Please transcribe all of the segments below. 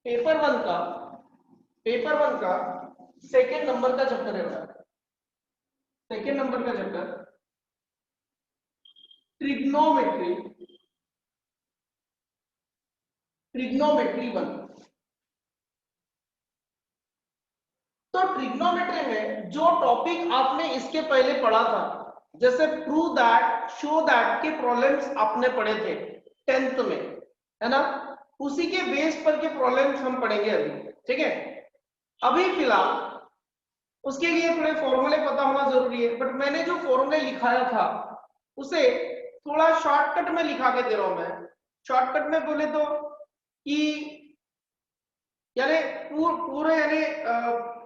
Paper one का second number का chapter है बेटा, सेकेंड नंबर का चैप्टर ट्रिग्नोमेट्री, ट्रिग्नोमेट्री 1। तो ट्रिग्नोमेट्री में जो टॉपिक आपने इसके पहले पढ़ा था, जैसे प्रूव दैट, शो दैट के प्रॉब्लम्स आपने पढ़े थे 10th में, है ना, उसी के बेस पर के प्रॉब्लम्स हम पढ़ेंगे अभी, ठीक है। अभी फिलहाल उसके लिए थोड़े फॉर्मूले पता होना जरूरी है, बट मैंने जो फॉर्मूले लिखाया था उसे थोड़ा शॉर्टकट में लिखा के दे रहा हूं मैं। शॉर्टकट में बोले तो कि यानी पूरे यानी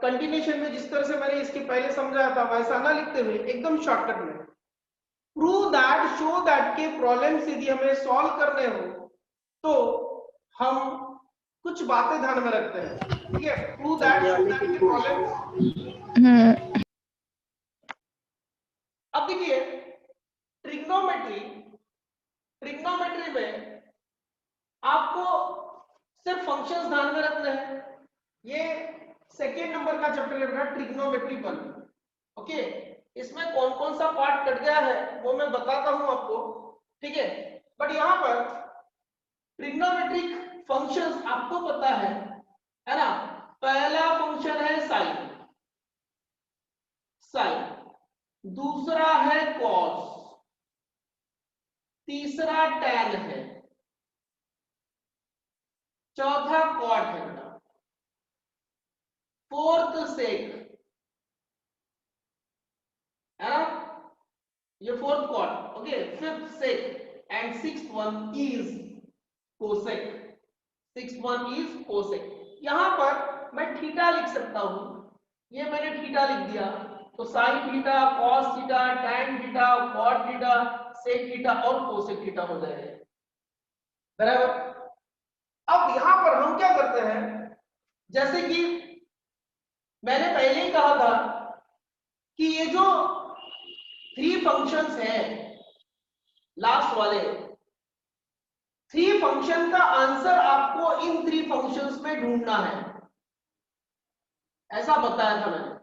कंटिन्यूशन में जिस तरह से मैंने इसके पहले समझाया था वैसा ना लिखते हुए एकदम शॉर्टकट में प्रूव दैट, शो दैट के प्रॉब्लम्स यदि हमें सॉल्व करने हो तो हम कुछ बातें ध्यान में रखते हैं, ठीक है। प्रूव दैट, शो दैट के प्रॉब्लम्स। अब देखिए ट्रिग्नोमेट्री में आपको सिर्फ फंक्शंस ध्यान में रखने हैं। ये सेकेंड नंबर का चैप्टर है ट्रिग्नोमेट्री 1, ओके। इसमें कौन कौन सा पार्ट कट गया है वो मैं बताता हूं आपको, ठीक है। बट यहां पर ट्रिग्नोमेट्रिक फंक्शंस आपको पता है ना। पहला फंक्शन है साइन, दूसरा है कॉस, तीसरा टैन है, चौथा कॉट है बेटा, फोर्थ सेक, है ना, ये fourth cot, okay, fifth sec and sixth one is cosec, sixth one is cosec. यहां पर मैं थीटा लिख सकता हूं, ये मैंने थीटा लिख दिया, तो sine theta, cos theta, tan theta, cot theta, sec theta और कोसेक थीटा हो जाएगा, बराबर। अब यहां पर हम क्या करते हैं, जैसे कि मैंने पहले ही कहा था कि ये जो 3 फंक्शंस हैं लास्ट वाले, 3 फंक्शन का आंसर आपको इन 3 फंक्शंस में ढूंढना है, ऐसा बताया था मैंने,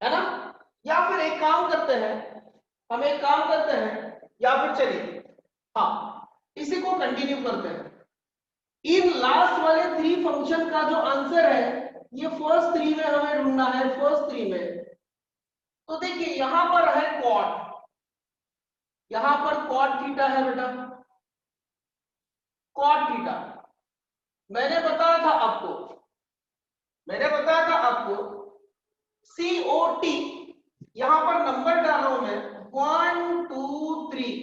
है ना। या फिर एक काम करते हैं, हम एक काम करते हैं, या फिर चलिए हाँ इसी को कंटिन्यू करते हैं। इन लास्ट वाले 3 फंक्शन का जो आंसर है ये फर्स्ट 3 में हमें ढूंढना है, फर्स्ट 3 में। तो देखिए यहां पर है कॉट, यहां पर कॉट थीटा है बेटा, कॉट थीटा मैंने बताया था आपको COT, यहां पर नंबर डाला हूं मैं 1 2 3,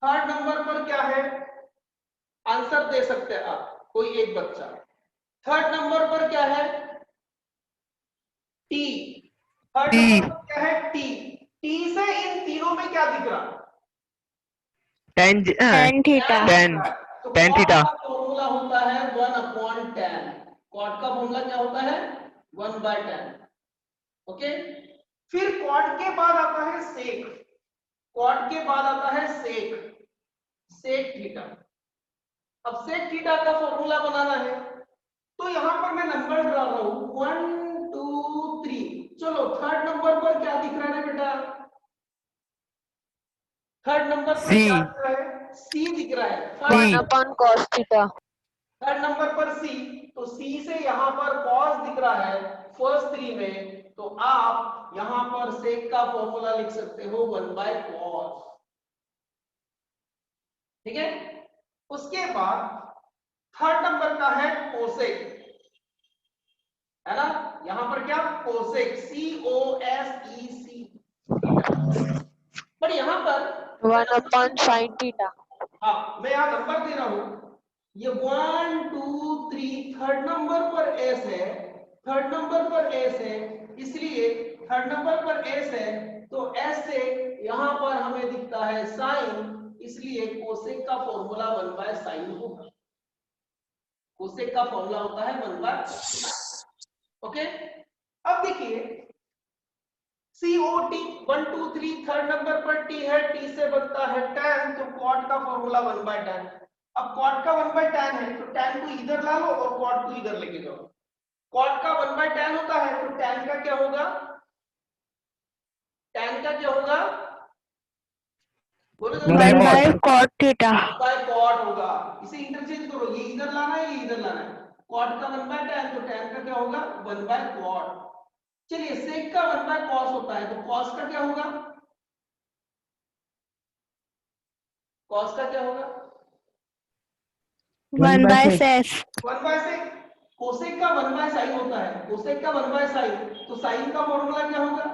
थर्ड नंबर पर क्या है आंसर दे सकते हैं आप, कोई एक बच्चा। थर्ड नंबर पर क्या है T, थर्ड नंबर पर क्या है T, T से इन तीनों में क्या दिख रहा, tan थीटा, तो tan कॉट थीटा का फॉर्मूला होता है 1/tan, कॉट का फॉर्मूला क्या होता है 1/tan, ओके। फिर कॉट के बाद आता है सेक, कॉट के बाद आता है सेक, सेक थीटा। अब सेक थीटा का फॉर्मूला बनाना है, तो यहां पर मैं नंबर डाल रहा हूं 1 2 3। चलो थर्ड नंबर पर क्या दिख रहा है बेटा, थर्ड नंबर पर क्या दिख रहा है, सी दिख रहा है, 1/cos थीटा। थर्ड नंबर पर सी, तो सी से यहां पर कॉस दिख रहा है फर्स्ट 3 में, तो आप यहां पर सेक का फॉर्मूला लिख सकते हो 1/cos, ठीक है। उसके बाद थर्ड नंबर का है कोसेक, है ना, यहां पर क्या कोसेक, COSEC, पर यहां पर 1/sin थीटा। हाँ मैं यहां नंबर दे रहा हूं, ये 1 2 3 थर्ड नंबर पर एस है, थर्ड नंबर पर एस है, इसलिए थर्ड नंबर पर एस है, तो एस से यहां पर हमें दिखता है साइन, इसलिए कोसेक का फॉर्मूला 1/sin होगा, कोसेक का फॉर्मूला होता है 1/sin, ओके। अब देखिए COT 1 2 3 थर्ड नंबर पर T है, T से बनता है tan, तो cot का फॉर्मूला 1/tan, अब कॉट का 1/tan है तो tan को इधर ला लो और कॉट को इधर लेके जाओ। कॉट का 1/tan होता है तो tan का क्या होगा, tan का क्या होगा, बोलो जल्दी। 1 by one by cot. Cot theta. 1/cot होगा। इसे इंटरचेंज करो, ये इधर लाना है ये इधर लाना है। कॉट का 1/tan तो tan का क्या होगा 1/cot। चलिए sec का 1/cos होता है तो cos का क्या होगा, cos का क्या होगा 1 बाय सेस। 1/sec। cosec का 1/sin होता है, cosec का 1/sin तो sin का फॉर्मूला क्या होगा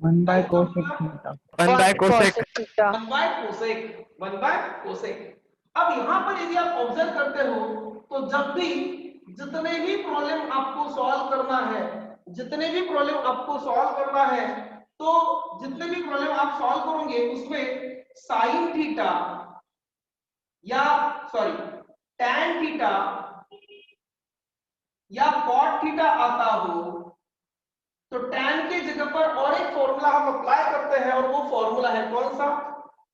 1 by sin का cosec formula theta. 1 by cosec. Theta. 1/cosec। अब यहां पर यदि आप ऑब्जर्व करते हो तो जब भी जितने भी प्रॉब्लम आपको सॉल्व करना है, जितने भी प्रॉब्लम आपको सॉल्व करना है, तो जितने भी प्रॉब्लम आप सॉल्व करोगे उसमें साइन थीटा या सॉरी tan थीटा या cot थीटा आता हो तो tan के जगह पर और एक फॉर्मूला हम अप्लाई करते हैं और वो फॉर्मूला है कौन सा,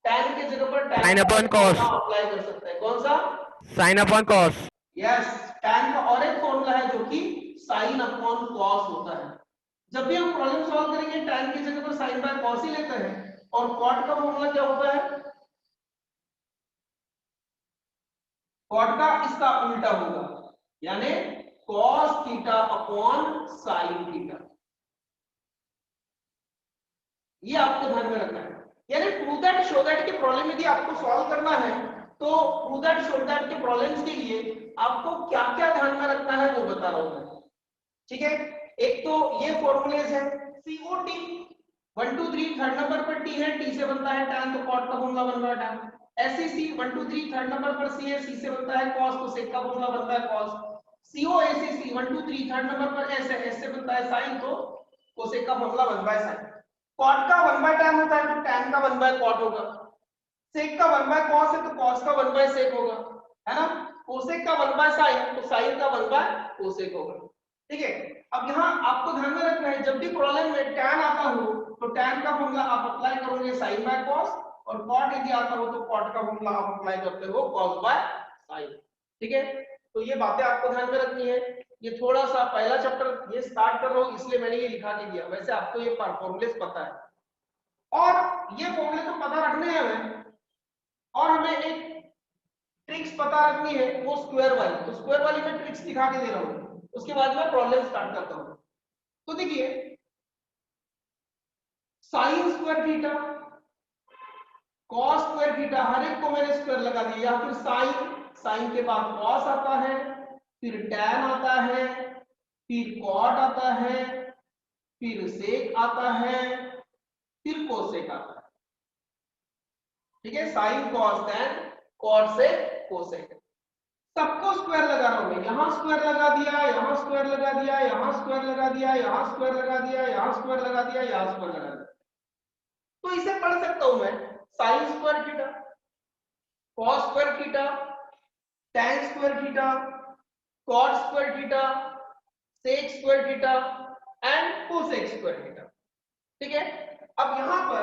tan के जगह पर tan Sin का upon एक cos. फॉर्मूला अप्लाई कर सकते हैं, कौन सा, Sin upon cos. Yes tan का और एक फॉर्मूला है जो कि sin अपॉन cos होता है। जब भी हम प्रॉब्लम सॉल्व करेंगे tan की जगह पर sin बाय cos ही लेते हैं और cot का फॉर्मूला क्या होता है, cot का इसका उल्टा होगा यानी cos theta upon sin theta. ये आपको ध्यान में रखना है। यानी प्रूव दैट शो दैट के प्रॉब्लम यदि आपको सॉल्व करना है तो प्रूव दैट शो दैट के प्रॉब्लम्स के लिए आपको क्या क्या ध्यान में रखना है वो बता रहा हूं मैं, ठीक है। एक तो ये फॉर्मूलेज है COT 1 2 3 थर्ड नंबर पर T है, T से बनता है tan तो cot का फॉर्मूला बन रहा है tan। SEC 1 2 3 थर्ड नंबर पर C है, C से बनता है cos तो sec का फॉर्मूला बनता है cos। COACC 1 2 3 थर्ड नंबर पर S है, S से बनता है sin तो cosec का फॉर्मूला बनता है sin। cot का 1/tan होता है तो tan का 1/cot होगा। sec का 1/cos है तो cos का 1/sec होगा, है ना। cosec का 1/sin तो sin का 1/cosec होगा, ठीक है। अब यहाँ आपको ध्यान में रखना है जब भी प्रॉब्लम में tan आता हो तो tan का फॉर्मूला आप अप्लाई करोगे sin/cos और cot यदि आता हो तो cot का फॉर्मूला आप अप्लाई करते हो cos/sin, ठीक है। तो ये बातें आपको ध्यान में रखनी है। ये थोड़ा सा पहला चैप्टर ये स्टार्ट कर रहा हूं इसलिए मैंने ये लिखा के दिया, वैसे आपको ये फॉर्मूलेस पता है और ये फॉर्मूले तो पता रखने हैं हमें और हमें एक ट्रिक्स पता रखनी है वो स्क्वायर वाली, तो स्क्वायर वाली मैं ट्रिक्स दिखा के दे रहा हूं उसके बाद मैं प्रॉब्लम स्टार्ट करता हूं। तो देखिए sine square theta cos square theta हर एक को मैंने स्क्वायर लगा दिया, या फिर साइन के बाद कॉस आता है, फिर टैन आता है, फिर कॉट आता है, फिर सेक आता है, फिर कोसेक आता है, ठीक है। Sine cos tan cot sec cosec सबको स्क्वायर लगा रहा हूं मैं, यहां स्क्वायर लगा दिया, यहां स्क्वायर लगा दिया, यहां स्क्वायर लगा दिया, यहां स्क्वायर लगा दिया, यहां स्क्वायर लगा दिया, यहां स्क्वायर लगा दिया। तो इसे पढ़ सकता हूं मैं sign square theta cos square theta tan square theta cot square theta sec square theta and cosec square theta, ठीक है। अब यहां पर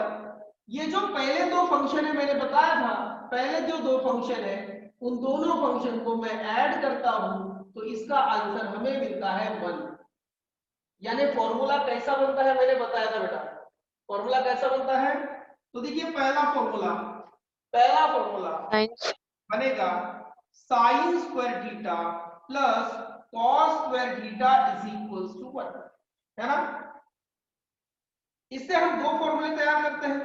ये जो पहले दो फंक्शन है मैंने बताया था, पहले जो दो फंक्शन है उन दोनों फंक्शन को मैं ऐड करता हूं तो इसका आंसर हमें मिलता है 1। यानी फॉर्मूला कैसा बनता है मैंने बताया था बेटा, फॉर्मूला कैसा बनता है। तो देखिए पहला फॉर्मूला बनेगा sine square theta plus cos square theta is equals to 1, है ना। इससे हम दो फॉर्मूले तैयार करते हैं,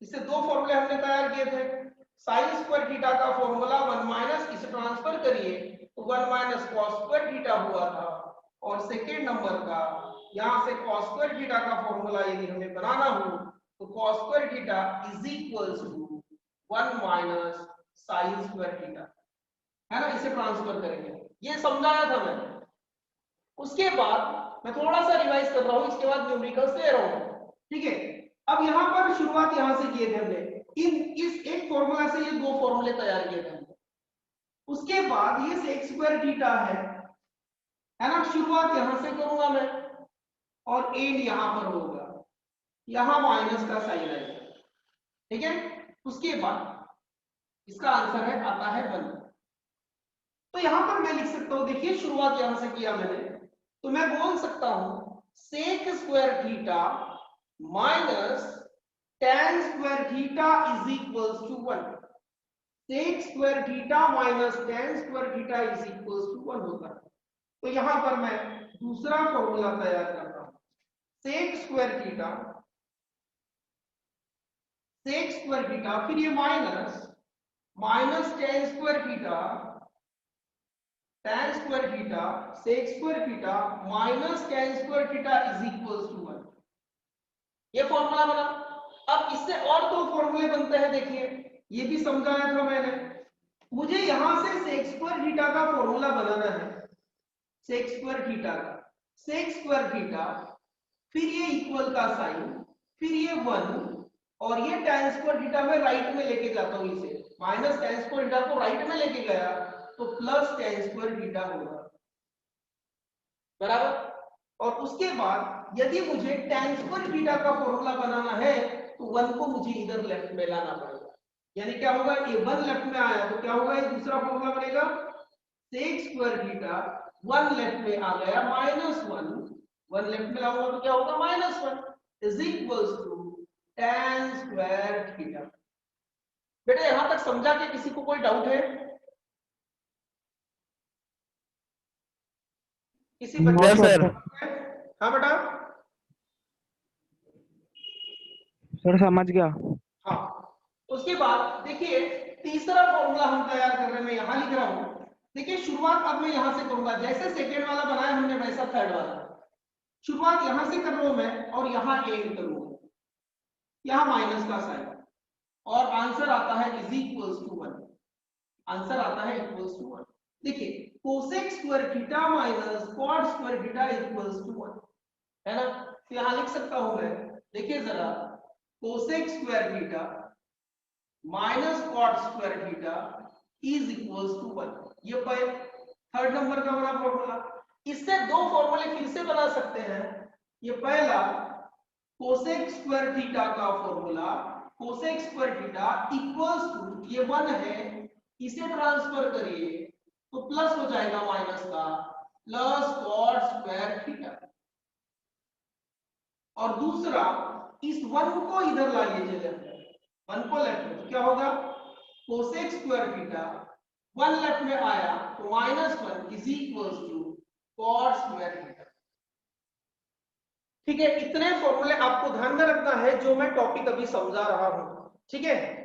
इससे दो फॉर्मूले हमने तैयार किए थे। साइन स्क्वायर थीटा का फॉर्मूला 1 माइनस इसे ट्रांसफर करिए तो 1 माइनस कॉस स्क्वायर थीटा हुआ था और सेकेंड नंबर का यहां से कॉस स्क्वायर थीटा का फॉर्मूला यदि हमें बनाना हो तो cos square theta is equals to 1 minus sine square theta, है ना। इसे ट्रांसफर करेंगे, ये समझाया था मैंने। उसके बाद मैं थोड़ा सा रिवाइज कर रहा हूं, इसके बाद न्यूमेरिकल्स ले रहा हूं, ठीक है। अब यहां पर शुरुआत यहां से किए थे हमने, इस एक फॉर्मूला से ये दो फॉर्मूले तैयार किए थे हमने। उसके बाद ये sec स्क्वायर थीटा है ना। शुरुआत यहां से करूंगा मैं और एंड यहां पर होगा, यहां माइनस का साइन आएगा, ठीक है। उसके बाद इसका आंसर है आता है 1। तो यहां पर मैं लिख सकता हूं, देखिए शुरुआत यहां से किया मैंने, तो मैं बोल सकता हूं sec square theta minus tan square theta is equals to 1। Sec square theta minus tan square theta is equals to 1 होता है। तो यहां पर मैं दूसरा फॉर्मूला तैयार करता हूं, sec square theta, sec square theta, फिर ये minus tan square theta, tan square theta, sec square theta minus tan square theta is equals to 1। ये फॉर्मूला बना। अब इससे और दो फॉर्मूले बनते हैं, देखिए ये भी समझाया था मैंने। मुझे यहां से सेक स्क्वायर थीटा का फॉर्मूला बनाना है, सेक स्क्वायर थीटा का, सेक स्क्वायर थीटा, फिर ये इक्वल का साइन, फिर ये 1 और ये tan स्क्वायर थीटा में राइट में लेके जाता हूं, इसे माइनस tan स्क्वायर थीटा को राइट में लेके गया तो प्लस tan स्क्वायर थीटा होगा, बराबर। और उसके बाद यदि मुझे tan स्क्वायर थीटा का फॉर्मूला बनाना है तो 1 को मुझे इधर लेफ्ट में लाना पड़ेगा, यानी क्या होगा, ये 1 लेफ्ट में आया तो क्या होगा, ये दूसरा फॉर्मूला बनेगा सेक स्क्वायर थीटा 1 लेफ्ट में आ गया -1 लेफ्ट में लाऊंगा तो क्या होगा -1 is equals to tan square theta. बेटा यहां तक समझा के किसी को कोई डाउट है? किसी बच्चे Yes, sir. हाँ बेटा, सर समझ गया। हाँ। उसके बाद देखिए तीसरा फॉर्मूला हम तैयार कर रहे हैं, मैं यहां लिख रहा हूं। देखिए शुरुआत अब मैं यहां से करूंगा, जैसे सेकेंड वाला बनाया हमने वैसा थर्ड वाला। शुरुआत यहां से कर रहा हूं मैं और यहां एंड करूंगा, यहां माइनस का साइन, और आंसर आता है इज इक्वल्स टू 1। आंसर आता है इक्वल्स टू 1। देखिए cosec square theta minus cot square theta equals to 1 है ना। तो यहां लिख सकता हूं मैं, देखिए जरा, cosec square theta minus cot square theta is equals to 1। ये थर्ड नंबर का बना फॉर्मूला। इससे दो फॉर्मूले फिर से बना सकते हैं। ये पहला कोसेक स्क्वायर थीटा का formula, cosec square theta equals to, ये 1 है, इसे ट्रांसफर करिए तो प्लस हो जाएगा माइनस का, प्लस कॉट स्क्वायर थीटा। और दूसरा इस 1 को इधर ला लीजिए लेफ्ट में, 1 को लेफ्ट में, तो क्या होगा, कोसेक स्क्वायर थीटा 1 लेफ्ट में आया तो -1 is equals to cot square theta. ठीक है, इतने फॉर्मूले आपको ध्यान में रखना है जो मैं टॉपिक अभी समझा रहा हूं, ठीक है।